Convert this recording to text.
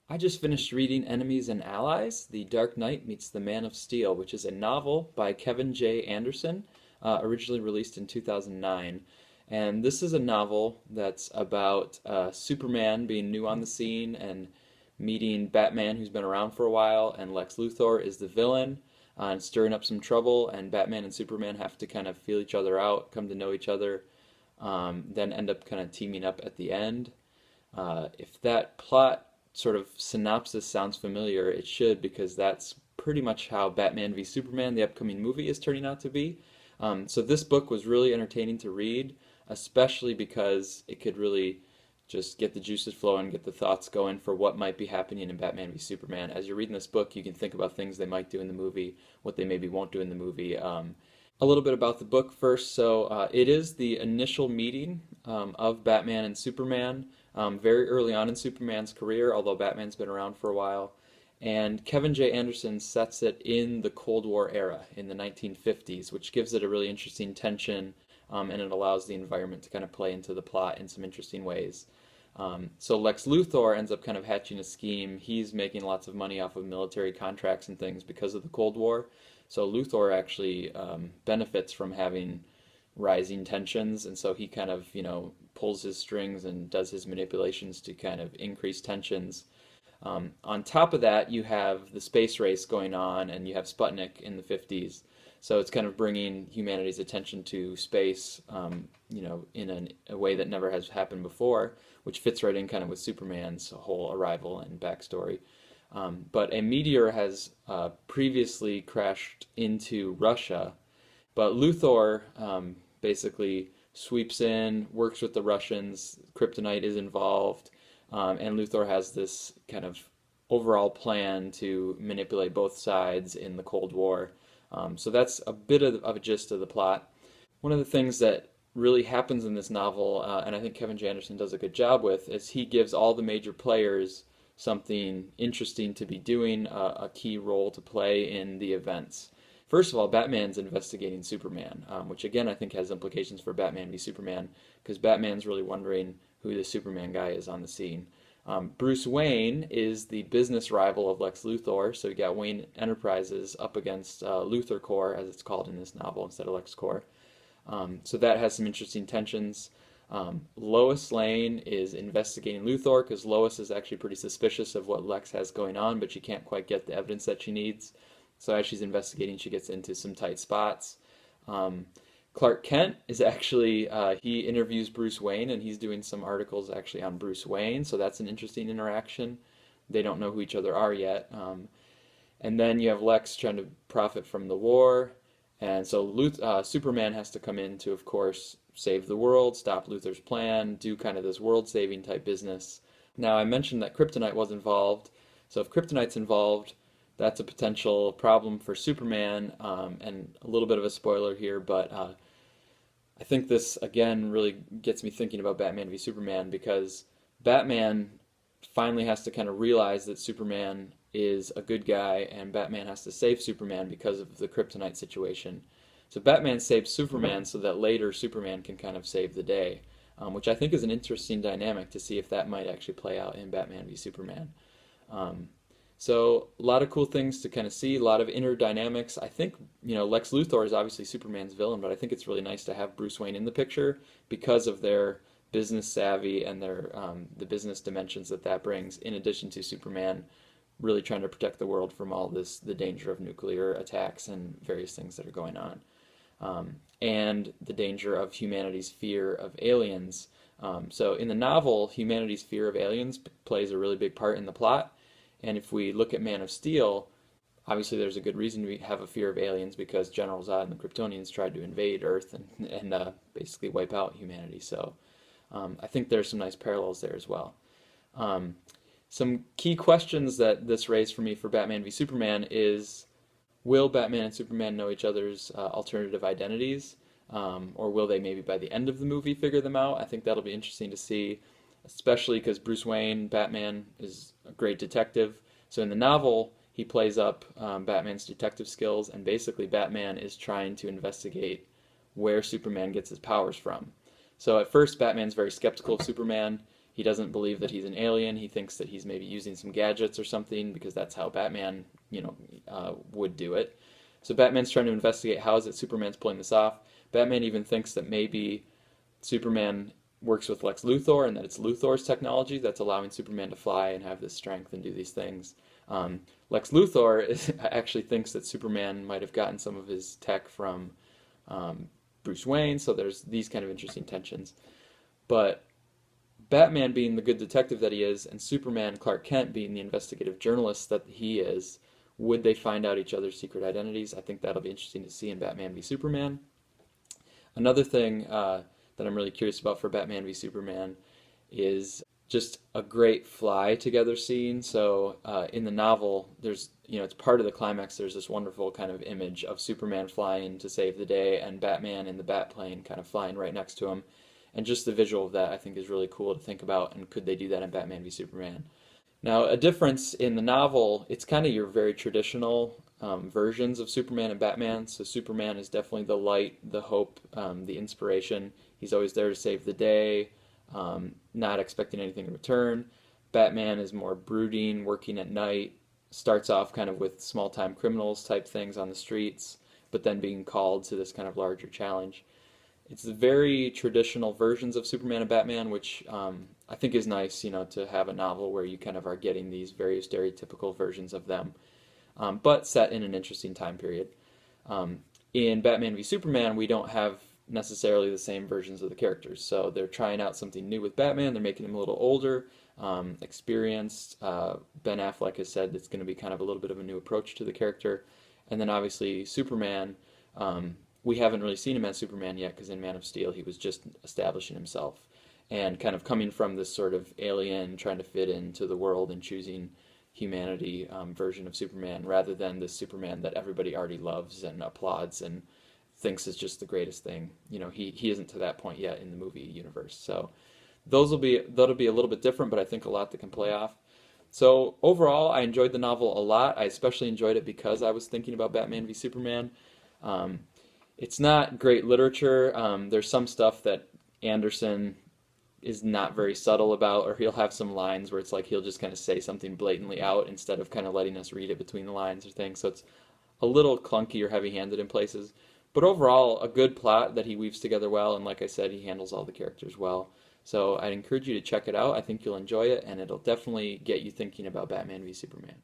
I just finished reading Enemies and Allies: The Dark Knight Meets the Man of Steel, which is a novel by Kevin J. Anderson, originally released in 2009. And this is a novel that's about Superman being new on the scene and meeting Batman, who's been around for a while, and Lex Luthor is the villain, and stirring up some trouble. And Batman and Superman have to kind of feel each other out, come to know each other, then end up kind of teaming up at the end. If that plot sort of synopsis sounds familiar, it should, because that's pretty much how Batman v Superman, the upcoming movie, is turning out to be. So this book was really entertaining to read, especially because it could really just get the juices flowing, get the thoughts going for what might be happening in Batman v Superman. As you're reading this book, you can think about things they might do in the movie, what they maybe won't do in the movie. A little bit about the book first. So it is the initial meeting of Batman and Superman very early on in Superman's career, although Batman's been around for a while. And Kevin J. Anderson sets it in the Cold War era, in the 1950s, which gives it a really interesting tension, and it allows the environment to kind of play into the plot in some interesting ways. So Lex Luthor ends up kind of hatching a scheme. He's making lots of money off of military contracts and things because of the Cold War. So Luthor actually benefits from having rising tensions, and so he kind of, pulls his strings and does his manipulations to kind of increase tensions. On top of that, you have the space race going on, and you have Sputnik in the 50s. So it's kind of bringing humanity's attention to space, in a way that never has happened before, which fits right in kind of with Superman's whole arrival and backstory. But a meteor has previously crashed into Russia, but Luthor basically sweeps in, works with the Russians, kryptonite is involved, and Luthor has this kind of overall plan to manipulate both sides in the Cold War. So that's a bit of a gist of the plot. One of the things that really happens in this novel, and I think Kevin J. Anderson does a good job with, is he gives all the major players something interesting to be doing, a key role to play in the events. First of all, Batman's investigating Superman, which again I think has implications for Batman v Superman, because Batman's really wondering who the Superman guy is on the scene. Bruce Wayne is the business rival of Lex Luthor, so you got Wayne Enterprises up against Luthor Corps, as it's called in this novel, instead of Lex Corps. So that has some interesting tensions. Lois Lane is investigating Luthor because Lois is actually pretty suspicious of what Lex has going on, but she can't quite get the evidence that she needs. So as she's investigating, she gets into some tight spots. Clark Kent is actually, he interviews Bruce Wayne, and he's doing some articles actually on Bruce Wayne, so that's an interesting interaction. They don't know who each other are yet. And then you have Lex trying to profit from the war, and so Superman has to come in to, of course, save the world, stop Luthor's plan, do kind of this world-saving type business. Now, I mentioned that kryptonite was involved, so if kryptonite's involved, that's a potential problem for Superman, and a little bit of a spoiler here, but I think this again really gets me thinking about Batman v Superman, because Batman finally has to kind of realize that Superman is a good guy, and Batman has to save Superman because of the kryptonite situation. So Batman saves Superman so that later Superman can kind of save the day, which I think is an interesting dynamic to see if that might actually play out in Batman v Superman. So a lot of cool things to kind of see, a lot of inner dynamics. I think, Lex Luthor is obviously Superman's villain, but I think it's really nice to have Bruce Wayne in the picture because of their business savvy and their the business dimensions that brings, in addition to Superman really trying to protect the world from all the danger of nuclear attacks and various things that are going on. And the danger of humanity's fear of aliens. So in the novel, humanity's fear of aliens plays a really big part in the plot. And if we look at Man of Steel, obviously there's a good reason to have a fear of aliens, because General Zod and the Kryptonians tried to invade Earth and basically wipe out humanity. So I think there's some nice parallels there as well. Some key questions that this raised for me for Batman v Superman is, will Batman and Superman know each other's alternative identities? Or will they maybe by the end of the movie figure them out? I think that'll be interesting to see, especially because Bruce Wayne, Batman, is a great detective. So in the novel, he plays up Batman's detective skills, and basically Batman is trying to investigate where Superman gets his powers from. So at first, Batman's very skeptical of Superman. He doesn't believe that he's an alien. He thinks that he's maybe using some gadgets or something because that's how Batman, would do it. So Batman's trying to investigate how is it Superman's pulling this off. Batman even thinks that maybe Superman works with Lex Luthor and that it's Luthor's technology that's allowing Superman to fly and have this strength and do these things. Lex Luthor actually thinks that Superman might have gotten some of his tech from Bruce Wayne, so there's these kind of interesting tensions. But Batman being the good detective that he is, and Superman, Clark Kent, being the investigative journalist that he is, would they find out each other's secret identities? I think that'll be interesting to see in Batman v Superman. Another thing that I'm really curious about for Batman v Superman is just a great fly together scene. So in the novel, there's, it's part of the climax. There's this wonderful kind of image of Superman flying to save the day and Batman in the Batplane kind of flying right next to him. And just the visual of that I think is really cool to think about, and could they do that in Batman v Superman? Now, a difference in the novel, it's kind of your very traditional versions of Superman and Batman. So Superman is definitely the light, the hope, the inspiration. He's always there to save the day, not expecting anything in return. Batman is more brooding, working at night, starts off kind of with small-time criminals type things on the streets, but then being called to this kind of larger challenge. It's the very traditional versions of Superman and Batman, which I think is nice, to have a novel where you kind of are getting these very stereotypical versions of them, but set in an interesting time period. In Batman v Superman, we don't have necessarily the same versions of the characters, so they're trying out something new with Batman. They're making him a little older, experienced. Ben Affleck has said it's going to be kind of a little bit of a new approach to the character. And then obviously Superman, we haven't really seen him as Superman yet because in Man of Steel he was just establishing himself and kind of coming from this sort of alien trying to fit into the world and choosing humanity version of Superman rather than the Superman that everybody already loves and applauds and thinks is just the greatest thing. He isn't to that point yet in the movie universe. So that'll be a little bit different, but I think a lot that can play off. So overall, I enjoyed the novel a lot. I especially enjoyed it because I was thinking about Batman v Superman. It's not great literature. There's some stuff that Anderson is not very subtle about, or he'll have some lines where it's like he'll just kind of say something blatantly out instead of kind of letting us read it between the lines or things. So it's a little clunky or heavy-handed in places. But overall, a good plot that he weaves together well, and like I said, he handles all the characters well. So I'd encourage you to check it out. I think you'll enjoy it, and it'll definitely get you thinking about Batman v Superman.